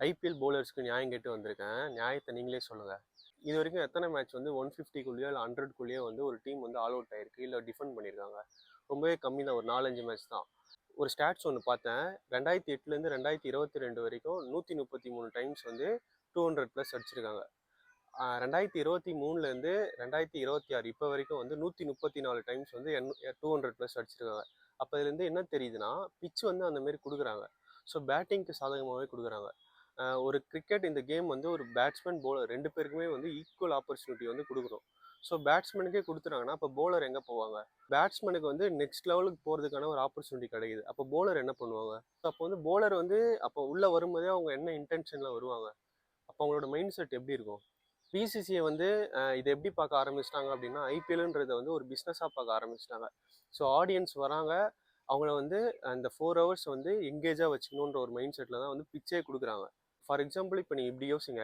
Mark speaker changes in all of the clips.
Speaker 1: IPL பவுலர்ஸ்க்கு நியாயம் கேட்டு வந்திருக்கேன். நியாயத்தை நீங்களே சொல்லுங்க. இது வரைக்கும் எத்தனை மேட்ச் வந்து 150க்குள்ளேயோ இல்லை 100க்குள்ளேயோ வந்து ஒரு டீம் வந்து ஆல் அவுட் ஆயிருக்கு இல்லை டிஃபெண்ட் பண்ணியிருக்காங்க? ரொம்பவே கம்மி தான், ஒரு 4-5 மேட்ச் தான். ஒரு ஸ்டாட்ஸ் ஒன்று பார்த்தேன். 2008லேருந்து 2022 வரைக்கும் 133 டைம்ஸ் வந்து 200+ அடிச்சிருக்காங்க. 2023லேருந்து 2026 இப்போ வரைக்கும் வந்து 134 டைம்ஸ் வந்து 200+ அடிச்சிருக்காங்க. அப்போ இதுலேருந்து என்ன தெரியுதுன்னா, பிச் வந்து அந்த மாதிரி கொடுக்குறாங்க. ஸோ பேட்டிங்க்கு சாதகமாகவே கொடுக்குறாங்க. ஒரு கிரிக்கெட் இந்த கேம் வந்து ஒரு பேட்ஸ்மேன் பவுலர் 2 பேருக்குமே வந்து ஈக்குவல் ஆப்பர்ச்சுனிட்டி வந்து கொடுக்கணும். ஸோ பேட்ஸ்மேனுக்கே கொடுத்துறாங்கன்னா அப்போ பவுலர் எங்கே போவாங்க? பேட்ஸ்மேனுக்கு வந்து நெக்ஸ்ட் லெவலுக்கு போகிறதுக்கான ஒரு ஆப்பர்ச்சுனிட்டி கிடைக்குது. அப்போ பவுலர் என்ன பண்ணுவாங்க? அப்போ வந்து பவுலர் வந்து அப்போ உள்ளே வரும்போதே அவங்க என்ன இன்டென்ஷனில் வருவாங்க? அப்போ அவங்களோட மைண்ட் செட் எப்படி இருக்கும்? பிசிசிஐ வந்து இதை எப்படி பார்க்க ஆரம்பிச்சிட்டாங்க அப்படின்னா, ஐபிஎல்ன்றதை வந்து ஒரு பிஸ்னஸாக பார்க்க ஆரம்பிச்சிட்டாங்க. ஸோ ஆடியன்ஸ் வராங்க, அவங்கள வந்து அந்த 4 ஹவர்ஸ் வந்து எங்கேஜாக வச்சுக்கணுன்ற ஒரு மைண்ட் செட்டில் தான் வந்து பிச்சே கொடுக்குறாங்க. ஃபார் எக்ஸாம்பிள் இப்போ நீங்கள் இப்படி யோசிங்க,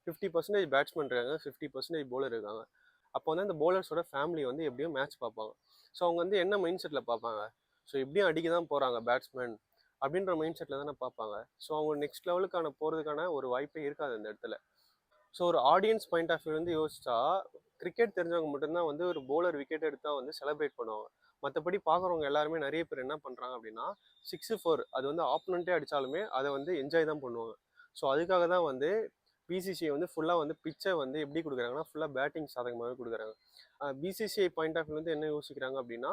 Speaker 1: 50% பேட்ஸ்மேன் இருக்காங்க, 50% பவுலர் இருக்காங்க. அப்போ வந்து அந்த பவுலர்ஸோட ஃபேமிலி வந்து எப்படியும் மேட்ச் பார்ப்பாங்க. ஸோ அவங்க வந்து என்ன மைண்ட் செட்டில் பார்ப்பாங்க? ஸோ எப்படியும் அடிக்க தான் போகிறாங்க பேட்ஸ்மேன் அப்படின்ற மைண்ட் செட்டில் தானே பார்ப்பாங்க. ஸோ அவங்க நெக்ஸ்ட் லெவலுக்கான போகிறதுக்கான ஒரு வாய்ப்பே இருக்காது அந்த இடத்துல. ஸோ ஒரு ஆடியன்ஸ் பாயிண்ட் ஆஃப் வியூ வந்து யோசிச்சா, கிரிக்கெட் தெரிஞ்சவங்க மட்டும்தான் வந்து ஒரு பவுலர் விக்கெட் எடுத்தால் வந்து செலிப்ரேட் பண்ணுவாங்க. மற்றபடி பார்க்குறவங்க எல்லாருமே நிறைய பேர் என்ன பண்ணுறாங்க அப்படின்னா, 6-4 அது வந்து ஆப்போனண்ட்டே அடித்தாலுமே அதை வந்து என்ஜாய் தான் பண்ணுவாங்க. ஸோ அதுக்காக தான் வந்து பிசிசிஐ வந்து ஃபுல்லாக வந்து பிச்சை வந்து எப்படி கொடுக்குறாங்கன்னா, ஃபுல்லாக பேட்டிங் சாதகமாகவே கொடுக்குறாங்க. பிசிசிஐ பாயிண்ட் ஆஃப் வியூ வந்து என்ன யோசிக்கிறாங்க அப்படின்னா,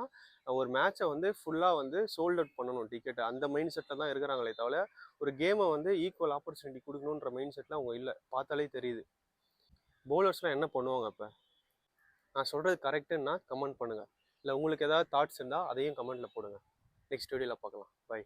Speaker 1: ஒரு மேட்சை வந்து ஃபுல்லாக வந்து சோல்ட் அவுட் பண்ணணும் டிக்கெட், அந்த மைண்ட் செட்டில் தான் இருக்கிறாங்களே தவிர, ஒரு கேமை வந்து ஈக்குவல் ஆப்பர்ச்சுனிட்டி கொடுக்கணுன்ற மைண்ட் செட்டில் அவங்க இல்லை. பார்த்தாலே தெரியுது. பவுலர்ஸ்லாம் என்ன பண்ணுவாங்க அப்போ? நான் சொல்கிறது கரெக்டுன்னா கமெண்ட் பண்ணுங்கள். இல்லை உங்களுக்கு ஏதாவது தாட்ஸ் இருந்தால் அதையும் கமெண்ட்டில் போடுங்க. நெக்ஸ்ட் வீடியோவில் பார்க்கலாம். பை.